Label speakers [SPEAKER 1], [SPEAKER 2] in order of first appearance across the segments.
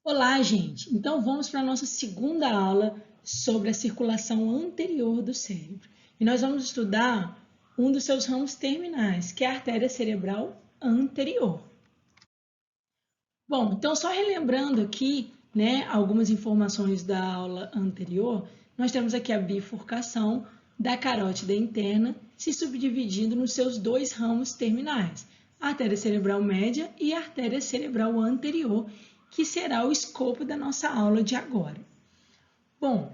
[SPEAKER 1] Olá, gente! Então vamos para a nossa segunda aula sobre a circulação anterior do cérebro. E nós vamos estudar um dos seus ramos terminais, que é a artéria cerebral anterior. Bom, então só relembrando aqui, algumas informações da aula anterior, nós temos aqui a bifurcação da carótida interna se subdividindo nos seus dois ramos terminais, a artéria cerebral média e a artéria cerebral anterior, que será o escopo da nossa aula de agora. Bom,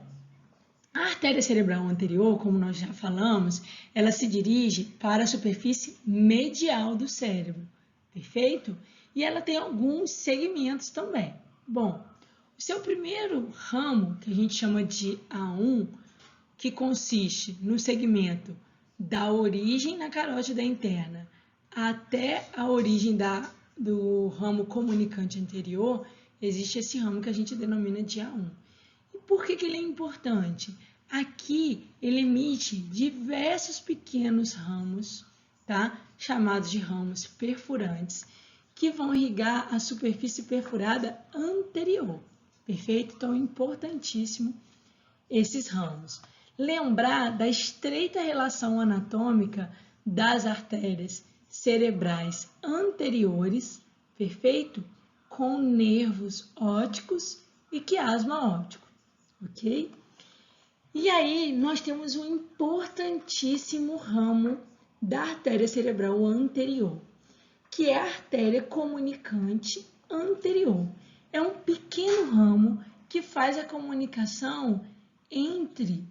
[SPEAKER 1] a artéria cerebral anterior, como nós já falamos, ela se dirige para a superfície medial do cérebro, perfeito? E ela tem alguns segmentos também. Bom, o seu primeiro ramo, que a gente chama de A1, que consiste no segmento da origem na carótida interna até a origem do ramo comunicante anterior, existe esse ramo que a gente denomina de A1. E por que ele é importante? Aqui ele emite diversos pequenos ramos, tá? Chamados de ramos perfurantes, que vão irrigar a superfície perfurada anterior. Perfeito? Então é importantíssimo esses ramos. Lembrar da estreita relação anatômica das artérias cerebrais anteriores, perfeito? Com nervos ópticos e quiasma óptico, ok? E aí nós temos um importantíssimo ramo da artéria cerebral anterior, que é a artéria comunicante anterior. É um pequeno ramo que faz a comunicação entre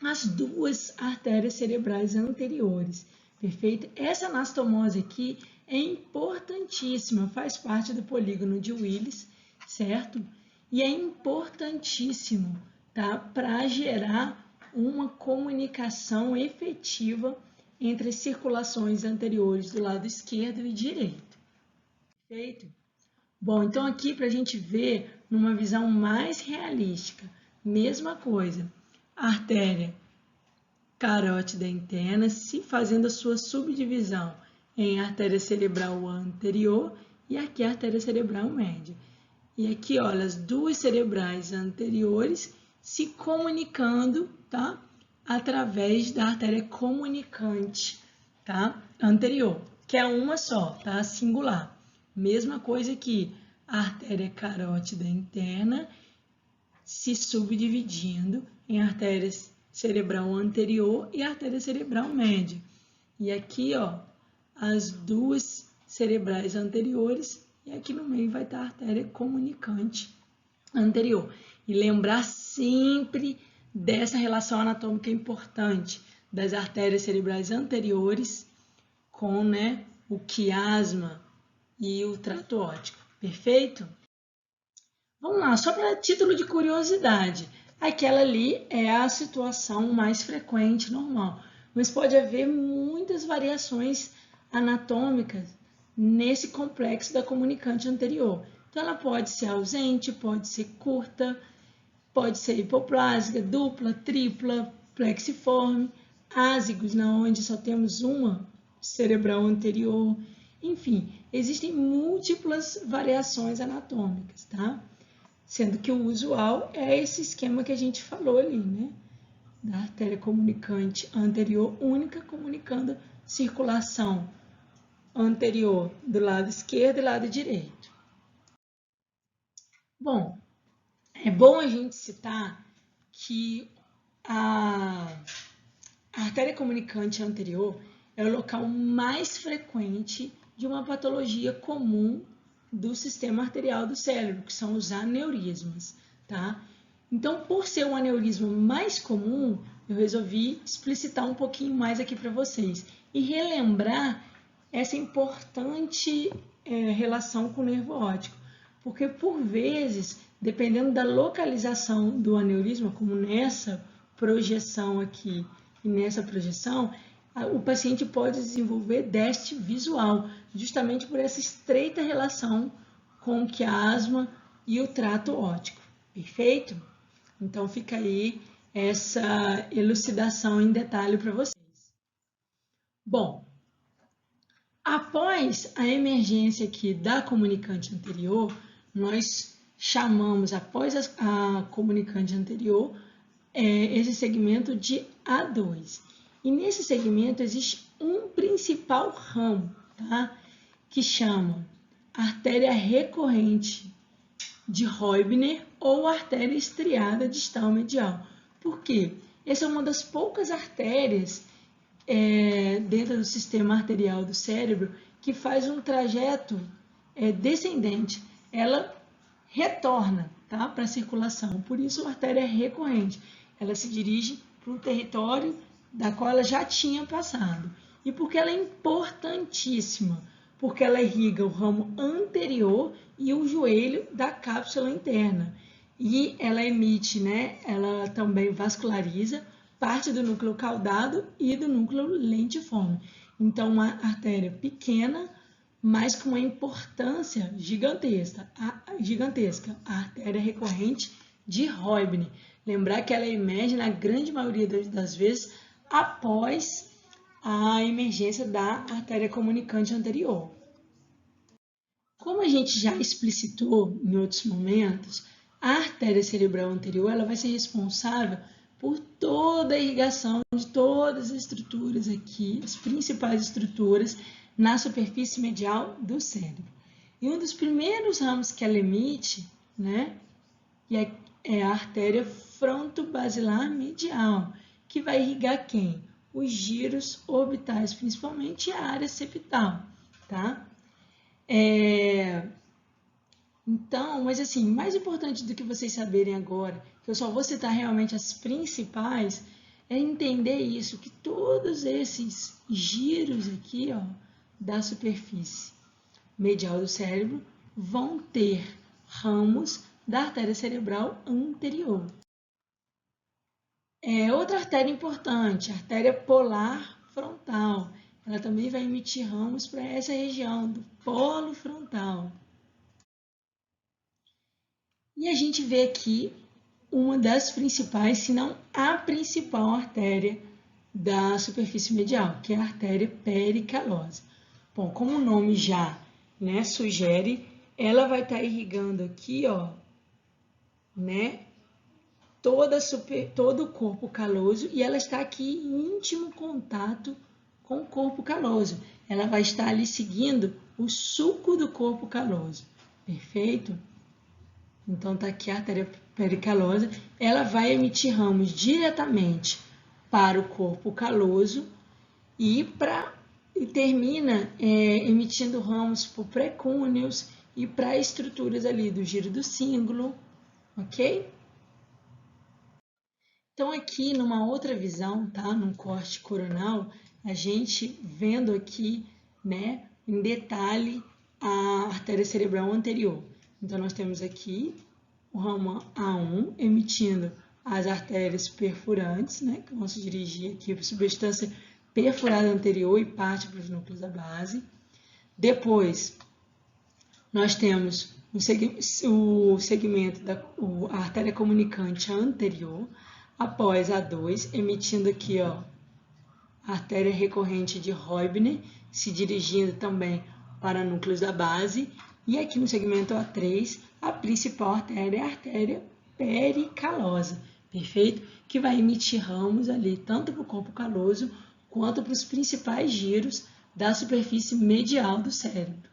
[SPEAKER 1] as duas artérias cerebrais anteriores, perfeito? Essa anastomose aqui é importantíssima, faz parte do polígono de Willis, certo? E é importantíssimo, tá? Para gerar uma comunicação efetiva entre as circulações anteriores do lado esquerdo e direito, perfeito? Bom, então aqui para a gente ver numa visão mais realística, mesma coisa, a artéria carótida interna se fazendo a sua subdivisão em artéria cerebral anterior e aqui a artéria cerebral média. E aqui, olha, as duas cerebrais anteriores se comunicando, tá? Através da artéria comunicante, tá? Anterior, que é uma só, tá? Singular. Mesma coisa que a artéria carótida interna se subdividindo em artérias cerebral anterior e artéria cerebral média. E aqui, ó, as duas cerebrais anteriores e aqui no meio vai estar a artéria comunicante anterior. E lembrar sempre dessa relação anatômica importante das artérias cerebrais anteriores com, o quiasma e o trato óptico. Perfeito? Vamos lá, só para título de curiosidade, aquela ali é a situação mais frequente, normal, mas pode haver muitas variações anatômicas nesse complexo da comunicante anterior. Então, ela pode ser ausente, pode ser curta, pode ser hipoplásica, dupla, tripla, plexiforme, ázigos, onde só temos uma cerebral anterior. Enfim, existem múltiplas variações anatômicas, tá? Sendo que o usual é esse esquema que a gente falou ali, da artéria comunicante anterior única comunicando circulação anterior do lado esquerdo e lado direito. Bom, é bom a gente citar que a artéria comunicante anterior é o local mais frequente de uma patologia comum do sistema arterial do cérebro, que são os aneurismas, tá? Então, por ser um aneurisma mais comum, eu resolvi explicitar um pouquinho mais aqui para vocês e relembrar essa importante relação com o nervo óptico, porque por vezes, dependendo da localização do aneurisma, como nessa projeção aqui e nessa projeção, o paciente pode desenvolver déficit visual, justamente por essa estreita relação com o quiasma e o trato óptico. Perfeito? Então fica aí essa elucidação em detalhe para vocês. Bom, após a emergência aqui da comunicante anterior, nós chamamos, após a comunicante anterior, esse segmento de A2. E nesse segmento existe um principal ramo, tá? Que chama artéria recorrente de Roebner ou artéria estriada distal medial. Por quê? Essa é uma das poucas artérias dentro do sistema arterial do cérebro que faz um trajeto descendente. Ela retorna, tá, para a circulação. Por isso, a artéria recorrente. Ela se dirige para o território da qual ela já tinha passado. E porque ela é importantíssima? Porque ela irriga o ramo anterior e o joelho da cápsula interna. E ela emite, né, ela também vasculariza parte do núcleo caudado e do núcleo lentiforme. Então, uma artéria pequena, mas com uma importância gigantesca, a artéria recorrente de Roebner. Lembrar que ela emerge, na grande maioria das vezes, após a emergência da artéria comunicante anterior. Como a gente já explicitou em outros momentos, a artéria cerebral anterior ela vai ser responsável por toda a irrigação de todas as estruturas aqui, as principais estruturas na superfície medial do cérebro. E um dos primeiros ramos que ela emite, né, é a artéria frontobasilar medial, que vai irrigar quem? Os giros orbitais, principalmente a área septal, tá? Então, mas assim, mais importante do que vocês saberem agora, que eu só vou citar realmente as principais, é entender isso, que todos esses giros aqui, ó, da superfície medial do cérebro vão ter ramos da artéria cerebral anterior. Outra artéria importante, a artéria polar frontal. Ela também vai emitir ramos para essa região do polo frontal. E a gente vê aqui uma das principais, se não a principal artéria da superfície medial, que é a artéria pericalosa. Bom, como o nome já, né, sugere, ela vai estar irrigando aqui, ó, né, todo o corpo caloso, e ela está aqui em íntimo contato com o corpo caloso. Ela vai estar ali seguindo o suco do corpo caloso. Perfeito? Então, tá aqui a artéria pericalosa. Ela vai emitir ramos diretamente para o corpo caloso e termina emitindo ramos para o precúneos e para estruturas ali do giro do cíngulo, ok? Então, aqui numa outra visão, tá? Num corte coronal, a gente vendo aqui, né, em detalhe a artéria cerebral anterior. Então, nós temos aqui o ramo A1 emitindo as artérias perfurantes, né, que vão se dirigir aqui para a substância perfurada anterior e parte para os núcleos da base. Depois, nós temos o segmento da artéria comunicante anterior, após A2, emitindo aqui, ó, a artéria recorrente de Roebner, se dirigindo também para núcleos da base. E aqui no segmento A3, a principal artéria é a artéria pericalosa, perfeito? Que vai emitir ramos ali, tanto para o corpo caloso, quanto para os principais giros da superfície medial do cérebro.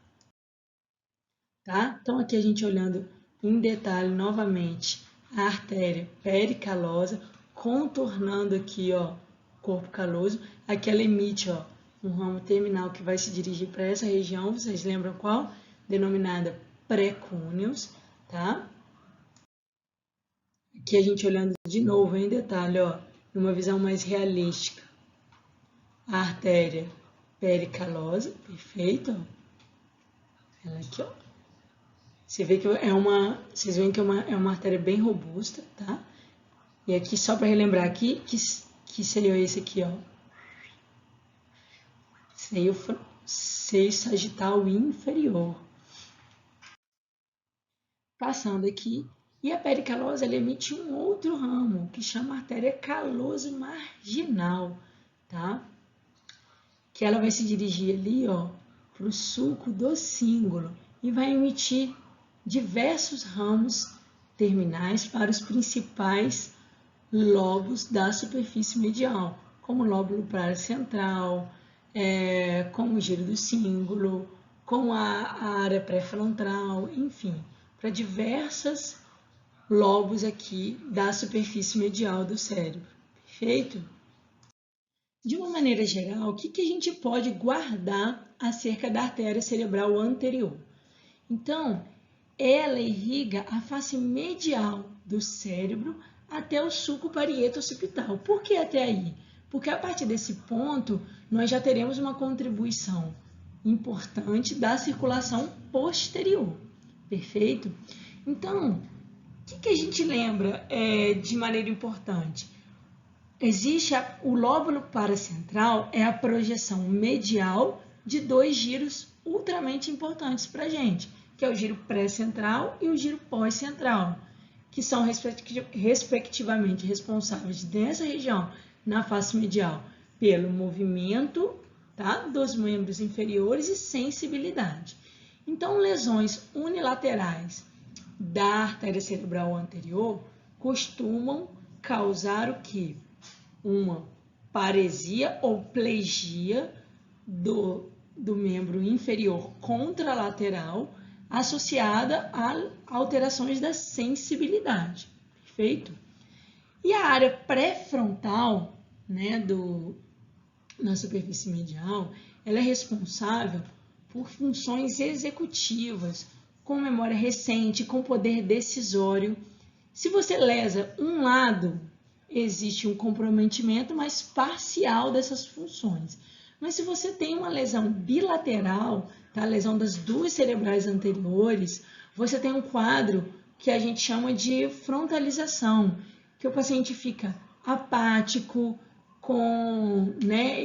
[SPEAKER 1] Tá? Então, aqui a gente olhando em detalhe novamente a artéria pericalosa, contornando aqui, ó, o corpo caloso. Aqui ela emite, ó, um ramo terminal que vai se dirigir para essa região, vocês lembram qual? Denominada precúneos, tá? Aqui a gente olhando de novo em detalhe, ó, numa visão mais realística, a artéria pericalosa, perfeito? Ó. Ela aqui, ó. Vocês veem que é uma artéria bem robusta, tá? E aqui, só para relembrar aqui, que seio esse aqui, ó. Seio sagital inferior. Passando aqui, e a pericalosa ela emite um outro ramo, que chama artéria caloso marginal, tá? Que ela vai se dirigir ali, ó, para o sulco do cíngulo e vai emitir, diversos ramos terminais para os principais lobos da superfície medial, como o lóbulo paracentral, como o giro do cíngulo, com a área pré-frontal, enfim, para diversos lobos aqui da superfície medial do cérebro, perfeito? De uma maneira geral, o que a gente pode guardar acerca da artéria cerebral anterior? Então, ela irriga a face medial do cérebro até o sulco parieto-occipital. Por que até aí? Porque a partir desse ponto, nós já teremos uma contribuição importante da circulação posterior, perfeito? Então, o que a gente lembra de maneira importante? Existe o lóbulo paracentral, é a projeção medial de dois giros ultramente importantes para a gente, que é o giro pré-central e o giro pós-central, que são respectivamente responsáveis nessa região, na face medial, pelo movimento, tá, dos membros inferiores e sensibilidade. Então, lesões unilaterais da artéria cerebral anterior costumam causar o quê? Uma paresia ou plegia do membro inferior contralateral associada a alterações da sensibilidade, perfeito? E a área pré-frontal, né, na superfície medial, ela é responsável por funções executivas, com memória recente, com poder decisório. Se você lesa um lado, existe um comprometimento mais parcial dessas funções. Mas se você tem uma lesão bilateral, tá? Lesão das duas cerebrais anteriores, você tem um quadro que a gente chama de frontalização, que o paciente fica apático, com, né,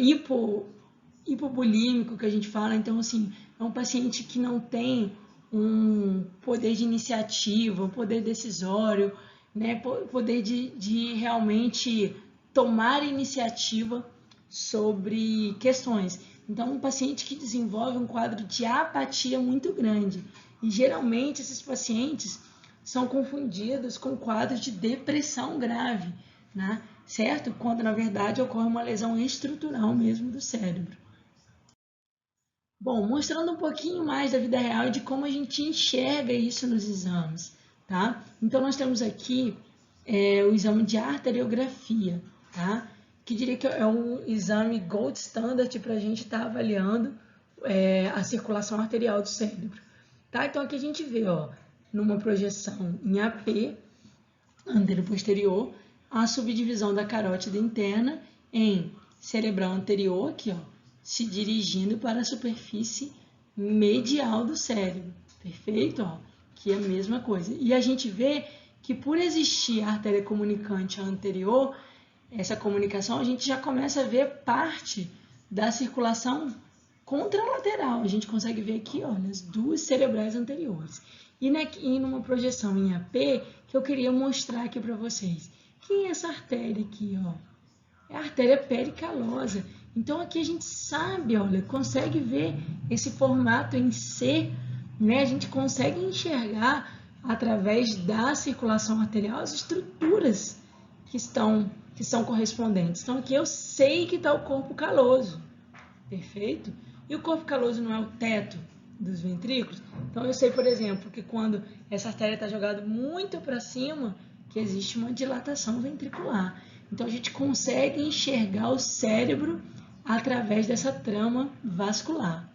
[SPEAKER 1] hipobulímico, que a gente fala. Então, assim, é um paciente que não tem um poder de iniciativa, um poder decisório, né, poder de realmente tomar iniciativa sobre questões. Então, um paciente que desenvolve um quadro de apatia muito grande. E, geralmente, esses pacientes são confundidos com quadros de depressão grave, né? Certo? Quando, na verdade, ocorre uma lesão estrutural mesmo do cérebro. Bom, mostrando um pouquinho mais da vida real e de como a gente enxerga isso nos exames, tá? Então, nós temos aqui o exame de arteriografia, tá? Que diria que é um exame gold standard para a gente estar avaliando a circulação arterial do cérebro, tá? Então, aqui a gente vê, ó, numa projeção em AP, antero-posterior, a subdivisão da carótida interna em cerebral anterior, aqui, ó, se dirigindo para a superfície medial do cérebro, perfeito? Ó, que é a mesma coisa. E a gente vê que por existir a artéria comunicante anterior, essa comunicação, a gente já começa a ver parte da circulação contralateral. A gente consegue ver aqui, olha, as duas cerebrais anteriores. E numa projeção em AP, que eu queria mostrar aqui para vocês. Quem é essa artéria aqui, ó? É a artéria pericalosa. Então, aqui a gente sabe, olha, consegue ver esse formato em C, né? A gente consegue enxergar, através da circulação arterial, as estruturas que são correspondentes. Então, aqui eu sei que está o corpo caloso, perfeito? E o corpo caloso não é o teto dos ventrículos? Então, eu sei, por exemplo, que quando essa artéria está jogada muito para cima, que existe uma dilatação ventricular. Então, a gente consegue enxergar o cérebro através dessa trama vascular.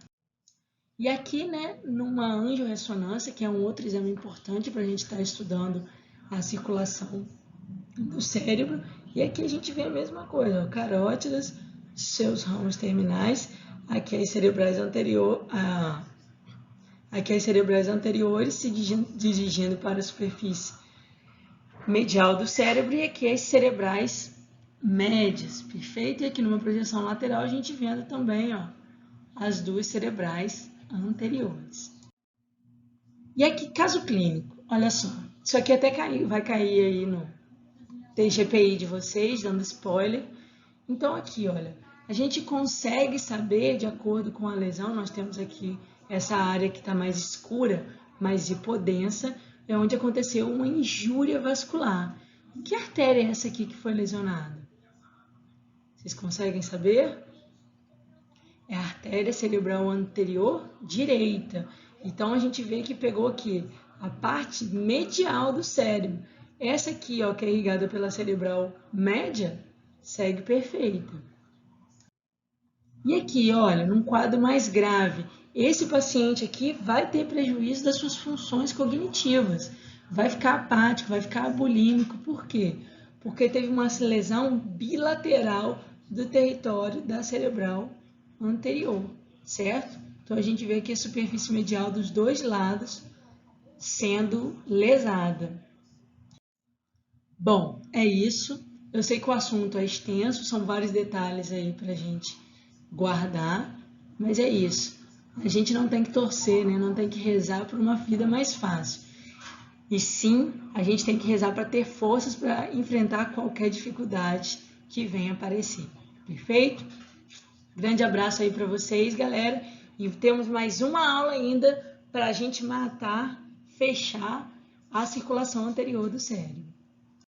[SPEAKER 1] E aqui, né, numa angiorressonância, que é um outro exame importante para a gente estar estudando a circulação do cérebro, e aqui a gente vê a mesma coisa, ó, carótidas, seus ramos terminais, aqui as cerebrais anteriores se dirigindo para a superfície medial do cérebro, e aqui as cerebrais médias, perfeito? E aqui numa projeção lateral a gente vendo também, ó, as duas cerebrais anteriores. E aqui, caso clínico, olha só, isso aqui até vai cair aí no TGPI de vocês, dando spoiler. Então aqui, olha, a gente consegue saber, de acordo com a lesão, nós temos aqui essa área que está mais escura, mas hipodensa é onde aconteceu uma injúria vascular. Que artéria é essa aqui que foi lesionada? Vocês conseguem saber? É a artéria cerebral anterior direita. Então, a gente vê que pegou aqui a parte medial do cérebro. Essa aqui, ó, que é irrigada pela cerebral média, segue perfeita. E aqui, olha, num quadro mais grave, esse paciente aqui vai ter prejuízo das suas funções cognitivas. Vai ficar apático, vai ficar bulímico. Por quê? Porque teve uma lesão bilateral do território da cerebral anterior, certo? Então, a gente vê aqui a superfície medial dos dois lados sendo lesada. Bom, é isso. Eu sei que o assunto é extenso, são vários detalhes aí para a gente guardar, mas é isso. A gente não tem que torcer, né? Não tem que rezar por uma vida mais fácil. E sim, a gente tem que rezar para ter forças para enfrentar qualquer dificuldade que venha aparecer. Perfeito? Grande abraço aí para vocês, galera. E temos mais uma aula ainda para a gente fechar a circulação anterior do cérebro.